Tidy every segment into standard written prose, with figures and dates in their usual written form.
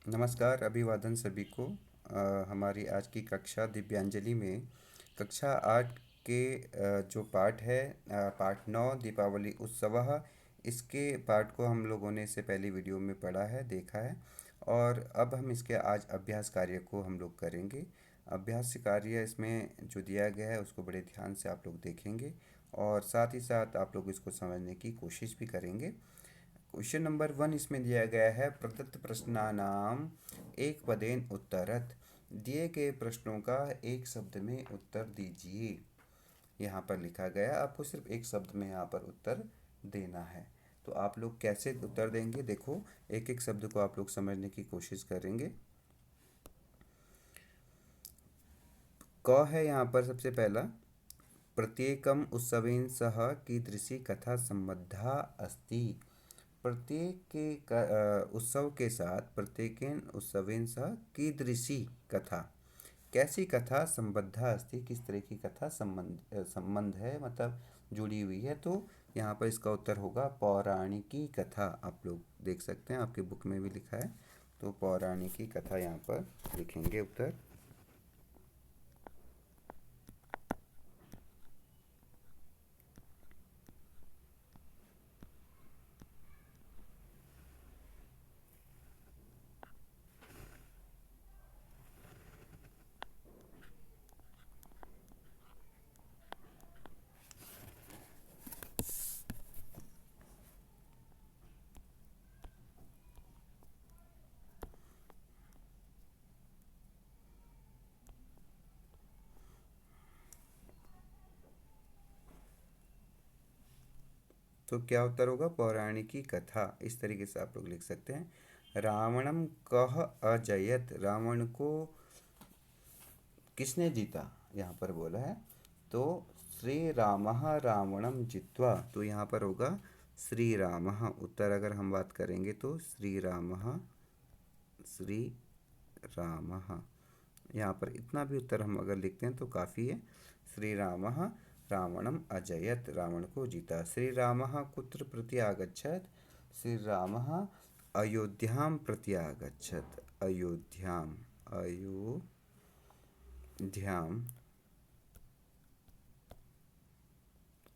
नमस्कार, अभिवादन सभी को। हमारी आज की कक्षा दिव्यांजलि में कक्षा 8 के जो पाठ है, पाठ 9 दीपावली उत्सवः, इसके पाठ को हम लोगों ने इससे पहले वीडियो में पढ़ा है, देखा है। और अब हम इसके आज अभ्यास कार्य को हम लोग करेंगे। अभ्यास कार्य इसमें जो दिया गया है उसको बड़े ध्यान से आप लोग देखेंगे और साथ ही साथ आप लोग इसको समझने की कोशिश भी करेंगे। क्वेश्चन नंबर 1 इसमें दिया गया है, प्रदत्त प्रश्नानाम एक पदेन उत्तरत। दिए गए प्रश्नों का एक शब्द में उत्तर दीजिए। यहाँ पर लिखा गया है, आपको सिर्फ एक शब्द में यहाँ पर उत्तर देना है। तो आप लोग कैसे उत्तर देंगे, देखो एक एक शब्द को आप लोग समझने की कोशिश करेंगे। क है यहाँ पर सबसे पहला, प्रत्येकम उत्सवेन सह कीदृशी कथा संबद्धा अस्ति। प्रत्येक के उत्सव के साथ प्रत्येकेन उत्सवेन सह कीदृशी कथा, कैसी कथा संबद्धा अस्ति, किस तरह की कथा संबंध है, मतलब जुड़ी हुई है। तो यहाँ पर इसका उत्तर होगा पौराणिकी कथा। आप लोग देख सकते हैं, आपके बुक में भी लिखा है। तो पौराणिकी कथा यहाँ पर लिखेंगे उत्तर। तो क्या उत्तर होगा, पौराणिकी कथा। इस तरीके से आप लोग लिख सकते हैं। रावणम कह अजयत, रावण को किसने जीता, यहाँ पर बोला है। तो श्री रामः रावणम जित्वा, तो यहाँ पर होगा श्री रामः। उत्तर अगर हम बात करेंगे तो श्री रामः, श्री रामः। यहाँ पर इतना भी उत्तर हम अगर लिखते हैं तो काफ़ी है। श्री रामः रावणम अजयत, रावण को जीता। श्री रामः कुत्र प्रति आगच्छत, श्री रामः अयोध्यां प्रति आगच्छत। अयोध्याम, अयोध्याम,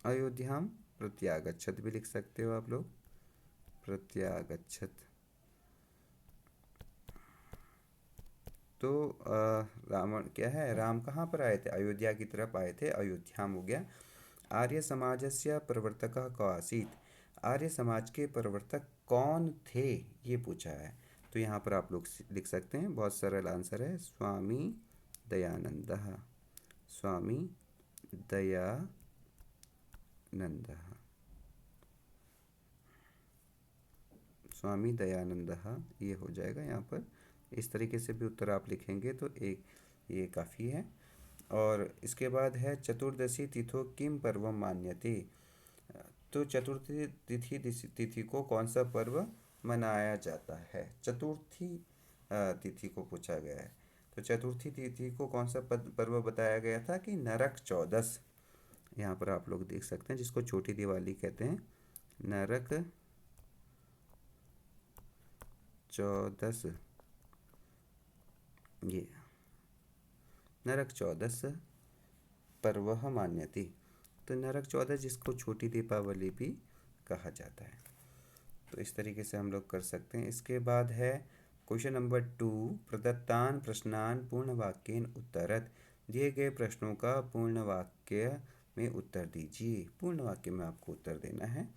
अयोध्याम प्रत्यागच्छत भी लिख सकते हो आप लोग, प्रत्यागच्छत। तो रावण क्या है, राम कहाँ पर आए थे, अयोध्या की तरफ आए थे, अयोध्याम हो गया। आर्य समाजस्य प्रवर्तकः कौ आसीत्, आर्य समाज के प्रवर्तक कौन थे, ये पूछा है। तो यहाँ पर आप लोग लिख सकते हैं, बहुत सरल आंसर है, स्वामी दयानंदः, स्वामी दयानंदः, स्वामी दयानंदः, ये हो जाएगा यहाँ पर। इस तरीके से भी उत्तर आप लिखेंगे तो एक ये काफ़ी है। और इसके बाद है, चतुर्दशी तिथो किम पर्व मान्यते। तो चतुर्थी तिथि को कौन सा पर्व मनाया जाता है, चतुर्थी तिथि को पूछा गया है। तो चतुर्थी तिथि को कौन सा पर्व बताया गया था कि नरक चौदस। यहाँ पर आप लोग देख सकते हैं, जिसको छोटी दिवाली कहते हैं, नरक चौदस, ये नरक चौदस पर्व मान्यते। तो नरक चौदस, जिसको छोटी दीपावली भी कहा जाता है। तो इस तरीके से हम लोग कर सकते हैं। इसके बाद है क्वेश्चन नंबर 2, प्रदत्तान प्रश्नान पूर्ण वाक्येन उत्तरत। दिए गए प्रश्नों का पूर्ण वाक्य में उत्तर दीजिए। पूर्ण वाक्य में आपको उत्तर देना है।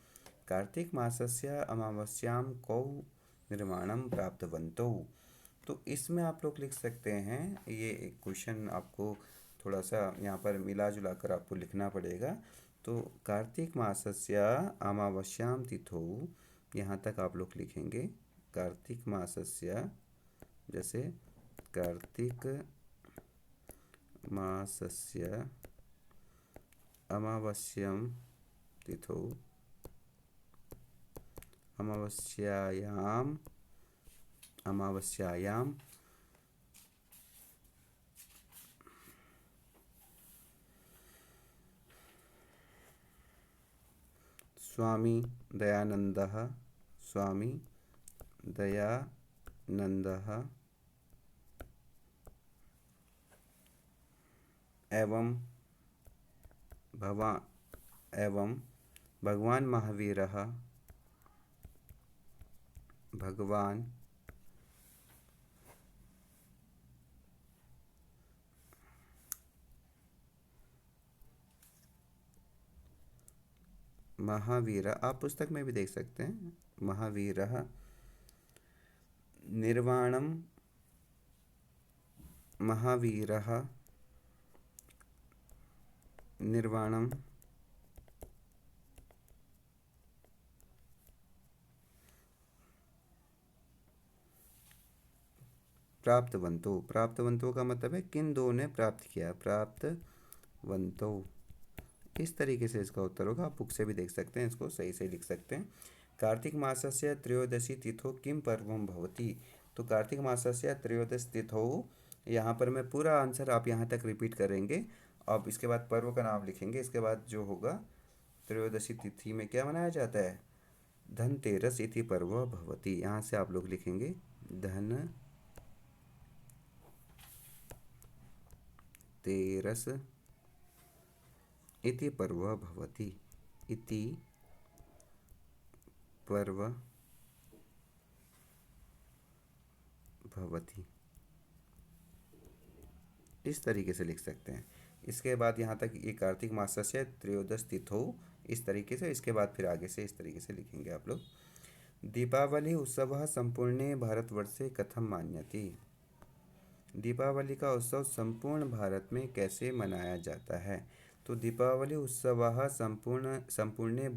कार्तिक मासस्य अमावस्यां कौ निर्माणम प्राप्तवन्तौ। तो इसमें आप लोग लिख सकते हैं, ये एक क्वेश्चन आपको थोड़ा सा यहाँ पर मिला जुला कर आपको लिखना पड़ेगा। तो कार्तिक मासस्य अमावस्यां तिथौ, यहाँ तक आप लोग लिखेंगे। कार्तिक मासस्य, जैसे कार्तिक मासस्य अमावस्यां तिथौ, अमावस्यायाम, अमावस्यायाम स्वामी दयानंदः, स्वामी दयानंदः नंदः एवं भगवान महावीरः भगवान महावीर, आप पुस्तक में भी देख सकते हैं, महावीरः निर्वाणम, महावीरः निर्वाणम प्राप्तवंतो। प्राप्तवंतो का मतलब है किन दो ने प्राप्त किया, प्राप्तवंतो। इस तरीके से इसका उत्तर होगा। आप बुक से भी देख सकते हैं, इसको सही से लिख सकते हैं। कार्तिक मासस्य त्रयोदशी तिथौ किम पर्वम भवति। तो कार्तिक मासस्य त्रयोदश तिथौ, यहाँ पर मैं पूरा आंसर आप यहाँ तक रिपीट करेंगे। अब इसके बाद पर्व का नाम लिखेंगे। इसके बाद जो होगा, त्रयोदशी तिथि में क्या मनाया जाता है, धनतेरस इति पर्व भवति। यहाँ से आप लोग लिखेंगे धन तेरस इति पर्व भवति, इति पर्व भवति। इस तरीके से लिख सकते हैं। इसके बाद यहाँ तक ये कार्तिक मासस्य त्रयोदश तिथौ, इस तरीके से। इसके बाद फिर आगे से इस तरीके से लिखेंगे आप लोग। दीपावली उत्सव संपूर्णे भारतवर्षे कथम मान्यते। दीपावली का उत्सव संपूर्ण भारत में कैसे मनाया जाता है। तो दीपावली उत्सव संपूर्णे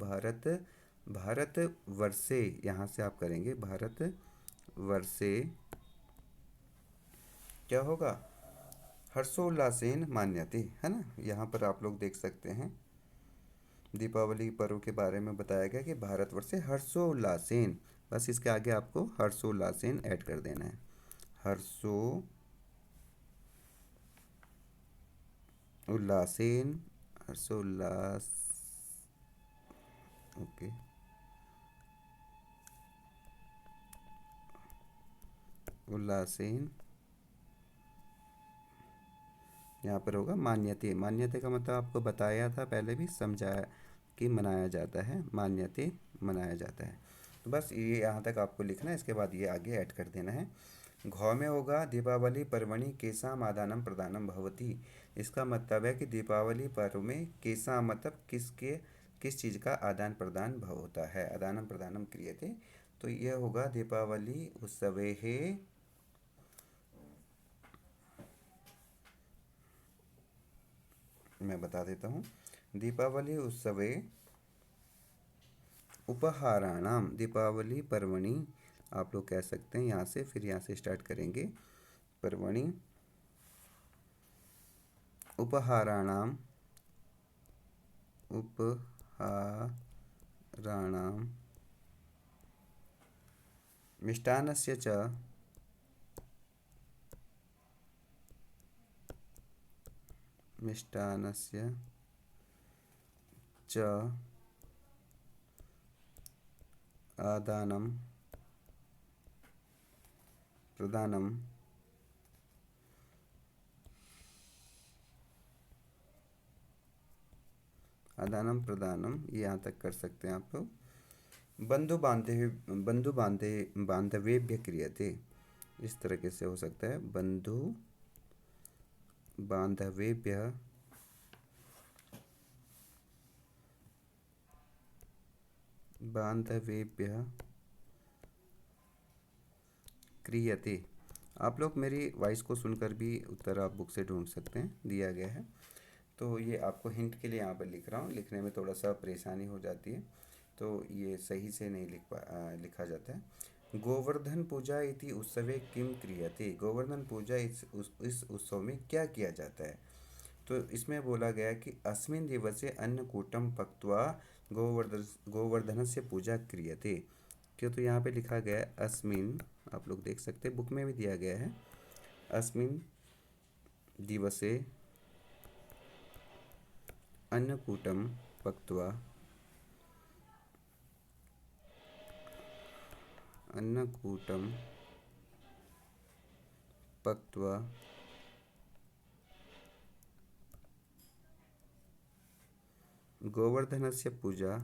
भारतवर्षे, यहाँ से आप करेंगे भारतवर्षे, क्या होगा, हर्षोल्लासेन मान्यते, है ना। यहाँ पर आप लोग देख सकते हैं, दीपावली पर्व के बारे में बताया गया कि भारतवर्षे हर्षोल्लासेन, बस इसके आगे आपको हर्षोल्लासेन ऐड कर देना है। हर्षोल्लास, ओके, उल्लासेन यहाँ पर होगा मान्यते। मान्यते का मतलब आपको बताया था पहले भी, समझाया कि मनाया जाता है, मान्यते मनाया जाता है। तो बस ये यहाँ तक आपको लिखना है। इसके बाद ये आगे ऐड कर देना है। घ में होगा दीपावली पर्वणि केसाम आदानम प्रदानम भवति। इसका मतलब है कि दीपावली पर्व में केसा मतलब किस चीज़ का आदान प्रदान होता है, आदानम प्रदानम क्रियते। तो यह होगा दीपावली उत्सवे है, मैं बता देता हूँ, दीपावली उत्सवे उपहाराणाम, दीपावली पर्वणि आप लोग कह सकते हैं यहाँ से, फिर यहाँ से स्टार्ट करेंगे, पर्वणि उपहाराणाम, उपहाराणाम मिष्टान्नस्य च आदानं प्रदानं ये यहाँ तक कर सकते हैं आप लोग। बंधु बांधवेभ्य क्रियते, इस तरीके से हो सकता है, बंधु बांधवेभ्य क्रियते। आप लोग मेरी वॉइस को सुनकर भी उत्तर आप बुक से ढूंढ सकते हैं, दिया गया है। तो ये आपको हिंट के लिए यहाँ पर लिख रहा हूँ, लिखने में थोड़ा सा परेशानी हो जाती है, तो ये सही से नहीं लिखा जाता है। गोवर्धन पूजा इति उत्सवे किम क्रियते। गोवर्धन पूजा इस उत्सव में क्या किया जाता है। तो इसमें बोला गया कि अस्मिन् दिवसे अन्नकूटम पक्त्वा गोवर्धन से पूजा क्रियते। क्यों, तो यहाँ पे लिखा गया है अस्मिन्, आप लोग देख सकते हैं, बुक में भी दिया गया है, अस्मिन् दिवसे अन्नकूटम पक्त्वा अन्नकूटम पक्त्वा गोवर्धनस्य पूजा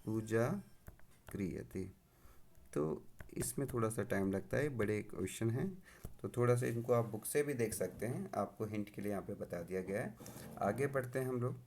पूजा क्रियते। तो इसमें थोड़ा सा टाइम लगता है, बड़े क्वेश्चन हैं, तो थोड़ा सा इनको आप बुक से भी देख सकते हैं, आपको हिंट के लिए यहाँ पे बता दिया गया है। आगे बढ़ते हैं हम लोग।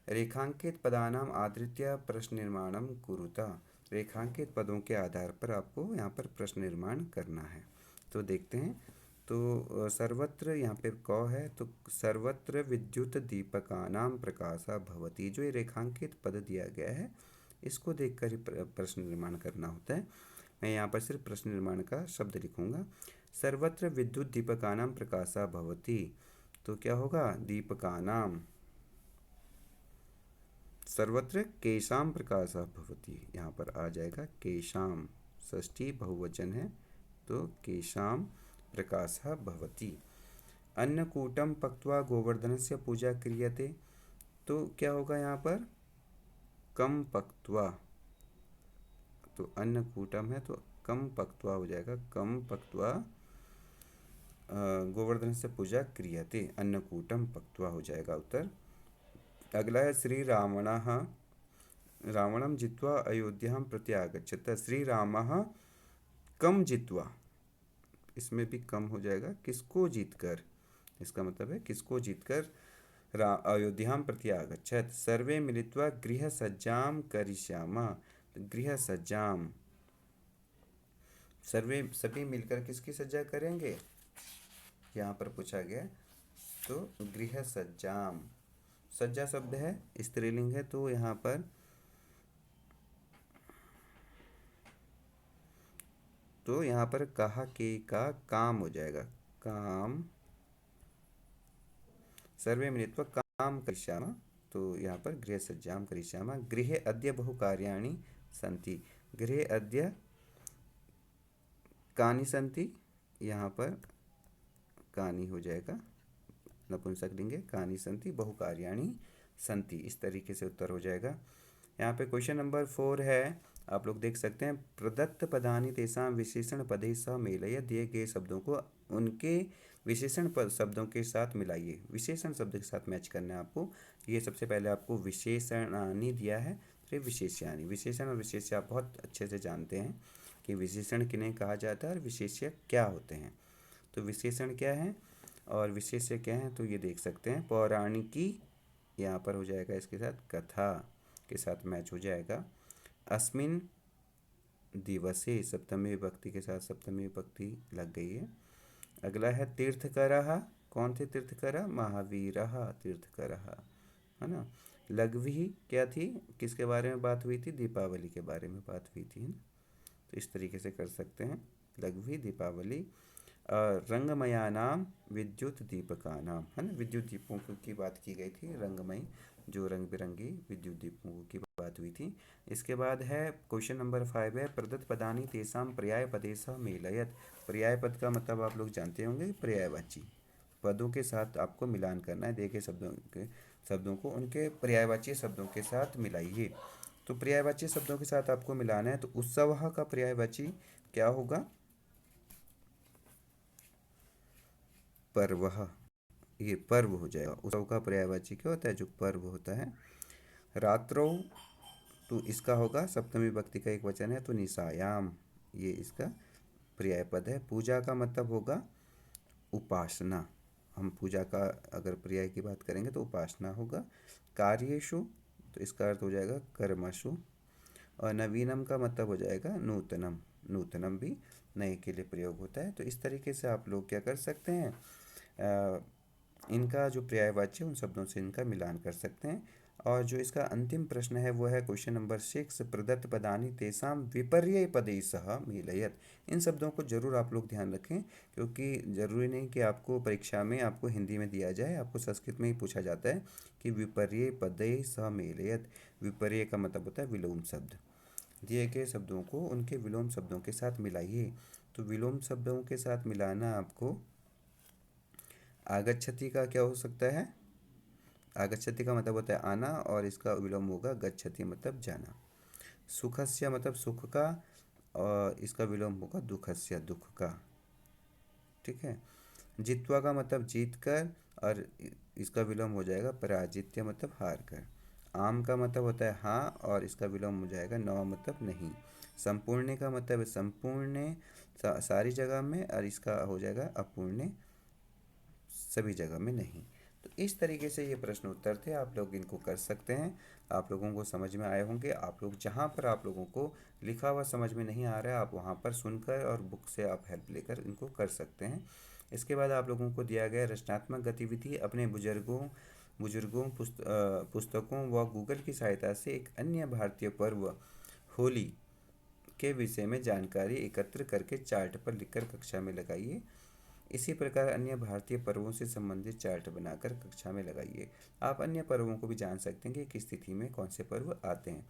रेखांकित पदानाम आधृत्य प्रश्न निर्माणम कुरुता। रेखांकित पदों के आधार पर आपको यहाँ पर प्रश्न निर्माण करना है। तो देखते हैं। तो सर्वत्र यहाँ पे क है, तो सर्वत्र विद्युत दीपकानाम प्रकाशा भवति। जो ये रेखांकित पद दिया गया है, इसको देखकर ही प्रश्न निर्माण करना होता है। मैं यहाँ पर सिर्फ प्रश्न निर्माण का शब्द लिखूंगा। सर्वत्र विद्युत दीपकानाम प्रकाशा भवति, तो क्या होगा? दीपकानाम। सर्वत्र केशाम प्रकाशा भवति, यहाँ पर आ जाएगा केशाम, षष्ठी बहुवचन है, तो केशाम प्रकाशः भवति। अन्नकूटम पक्त्वा गोवर्धनस्य पूजा क्रियते, तो क्या होगा यहाँ पर? कम पक्त्वा, तो अन्नकूटम है तो कम पक्त्वा हो जाएगा, कम पक्त्वा गोवर्धनस्य पूजा क्रियते, अन्नकूटम पक्त्वा हो जाएगा उत्तर। अगला है श्री रावणः रावणं जित्वा अयोध्यां प्रत्यागच्छत। श्री रामः कम जित्वा, इसमें भी कम हो जाएगा, किसको जीतकर, इसका मतलब है किसको जीतकर अयोध्यां प्रत्यागच्छत। सर्वे मिलित्वा गृहसज्जां करिष्यामः। गृहसज्जां, सर्वे सभी मिलकर किसकी सज्जा करेंगे, यहाँ पर पूछा गया। तो गृहसज्जां, सज्जा शब्द है, स्त्रीलिंग है, तो यहाँ पर कहा के का काम हो जाएगा, काम। सर्वे मिलित्वा काम करिष्यामः, तो यहाँ पर गृह सज्जाम करिष्यामः। गृहे अद्य बहुकार्याणि सन्ति। गृहे अद्य कानि सन्ति, यहाँ पर कानि हो जाएगा, नपुंसकलिंग है, कानि सन्ति बहुकार्याणि सन्ति, इस तरीके से उत्तर हो जाएगा। यहाँ पे क्वेश्चन नंबर 4 है, आप लोग देख सकते हैं। प्रदत्त पदानि तेषां विशेषण पदैः सह मेलय। दिए गए शब्दों को उनके विशेषण पद शब्दों के साथ मिलाइए। विशेषण शब्द के साथ मैच करना है आपको। ये सबसे पहले आपको विशेषणानि दिया है, फिर विशेष्यानि। विशेषण और विशेष्य आप बहुत अच्छे से जानते हैं कि विशेषण किन्हें कहा जाता है और विशेष्य क्या होते हैं। तो विशेषण क्या है और विशेष्य क्या है, तो ये देख सकते हैं। पौराणिकी यहाँ पर हो जाएगा, इसके साथ कथा के साथ मैच हो जाएगा। अस्मिन दिवसे, सप्तमी विभक्ति के साथ सप्तमी विभक्ति लग गई है। अगला है तीर्थकरः। कौन थे तीर्थकर? महावीरः तीर्थकरः, है ना। लघ्वी क्या थी, किसके बारे में बात हुई थी? दीपावली के बारे में बात हुई थी, तो इस तरीके से कर सकते हैं। लघ्वी दीपावली। रंगमयानाम विद्युत दीपकानाम, है ना, विद्युत दीपों की बात की गई थी। रंगमयी, जो रंग बिरंगी विद्युत दीपों की बात हुई थी। इसके बाद है क्वेश्चन नंबर 5 है। प्रदत्त पदानि तेषां पर्याय पदेशः मेलयत। पर्याय पद का मतलब आप लोग जानते होंगे, पर्यायवाची पदों के साथ आपको मिलान करना है। देखे शब्दों को उनके पर्यायवाची शब्दों के साथ मिलाइए। तो पर्यायवाची शब्दों के साथ आपको मिलाना है। तो उत्सव का पर्यायवाची क्या होगा? पर्व, ये पर्व हो जाएगा। उत्सव का पर्यायवाची क्या होता है? जो पर्व होता है। रात्रौ, तो इसका होगा सप्तमी विभक्ति का एक वचन है, तो निशायाम, ये इसका पर्याय पद है। पूजा का मतलब होगा उपासना। हम पूजा का अगर पर्याय की बात करेंगे तो उपासना होगा। कार्येषु, तो इसका अर्थ हो जाएगा कर्मसु। और नवीनम का मतलब हो जाएगा नूतनम। नूतनम भी नए के लिए प्रयोग होता है। तो इस तरीके से आप लोग क्या कर सकते हैं, इनका जो पर्यायवाची उन शब्दों से इनका मिलान कर सकते हैं। और जो इसका अंतिम प्रश्न है वो है क्वेश्चन नंबर 6। प्रदत्त पदानि तेषां विपर्यय पदैः सह मेलयत। इन शब्दों को जरूर आप लोग ध्यान रखें, क्योंकि ज़रूरी नहीं कि आपको परीक्षा में आपको हिंदी में दिया जाए, आपको संस्कृत में ही पूछा जाता है कि विपर्यय पदैः सह मेलयत। विपर्यय का मतलब होता है विलोम शब्द। दिए गए शब्दों को उनके विलोम शब्दों के साथ मिलाइए। तो विलोम शब्दों के साथ मिलाना आपको, आगच्छति का क्या हो सकता है? आगच्छति का मतलब होता है आना और इसका विलोम होगा गच्छति मतलब जाना। सुखस्य मतलब सुख का और इसका विलोम होगा दुखस्य दुख का। ठीक है। जित्वा का मतलब जीत कर और इसका विलोम हो जाएगा पराजित्य मतलब हार कर। आम का मतलब होता है हाँ और इसका विलोम हो जाएगा नौ मतलब नहीं। संपूर्ण का मतलब है संपूर्ण सारी जगह में और इसका हो जाएगा अपूर्ण सभी जगह में नहीं। तो इस तरीके से ये प्रश्न उत्तर थे, आप लोग इनको कर सकते हैं। आप लोगों को समझ में आए होंगे। आप लोग जहाँ पर आप लोगों को लिखा हुआ समझ में नहीं आ रहा है, आप वहाँ पर सुनकर और बुक से आप हेल्प लेकर इनको कर सकते हैं। इसके बाद आप लोगों को दिया गया रचनात्मक गतिविधि अपने बुजुर्गों पुस्तकों व गूगल की सहायता से एक अन्य भारतीय पर्व होली के विषय में जानकारी एकत्र करके चार्ट पर लिखकर कक्षा में लगाइए। इसी प्रकार अन्य भारतीय पर्वों से संबंधित चार्ट बनाकर कक्षा में लगाइए। आप अन्य पर्वों को भी जान सकते हैं कि किस तिथि में कौन से पर्व आते हैं।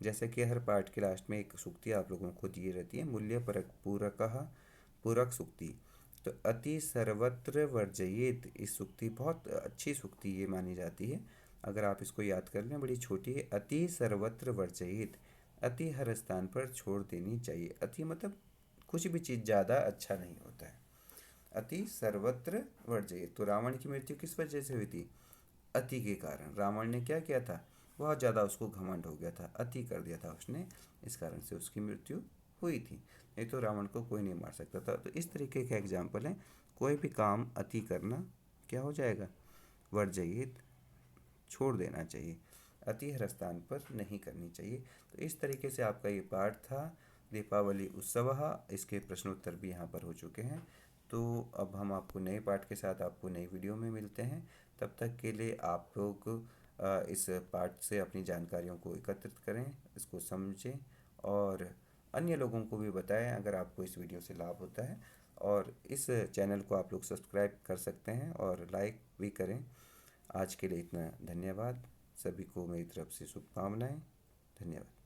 जैसे कि हर पाठ के लास्ट में एक सूक्ति आप लोगों को दी रहती है, मूल्य पूरक सूक्ति। तो अति सर्वत्र वर्जयेत, इस सूक्ति बहुत अच्छी सूक्ति ये मानी जाती है। अगर आप इसको याद कर लें, बड़ी छोटी है। अति सर्वत्र वर्जयेत, अति हर स्थान पर छोड़ देनी चाहिए। अति मतलब कुछ भी चीज़ ज़्यादा अच्छा नहीं होता है। अति सर्वत्र वर्जयेत। तो रावण की मृत्यु किस वजह से हुई थी? अति के कारण। रावण ने क्या किया था? बहुत ज़्यादा उसको घमंड हो गया था, अति कर दिया था उसने, इस कारण से उसकी मृत्यु हुई थी। नहीं तो रावण को कोई नहीं मार सकता था। तो इस तरीके का एग्जाम्पल है। कोई भी काम अति करना क्या हो जाएगा? वर्जयेत, छोड़ देना चाहिए। अति हर स्थान पर नहीं करनी चाहिए। तो इस तरीके से आपका ये पाठ था दीपावली उत्सव। इसके प्रश्न उत्तर भी यहाँ पर हो चुके हैं। तो अब हम आपको नए पाठ के साथ आपको नई वीडियो में मिलते हैं। तब तक के लिए आप लोग इस पाठ से अपनी जानकारियों को एकत्रित करें, इसको समझें और अन्य लोगों को भी बताएं अगर आपको इस वीडियो से लाभ होता है। और इस चैनल को आप लोग सब्सक्राइब कर सकते हैं और लाइक भी करें। आज के लिए इतना, धन्यवाद। सभी को मेरी तरफ से शुभकामनाएं। धन्यवाद।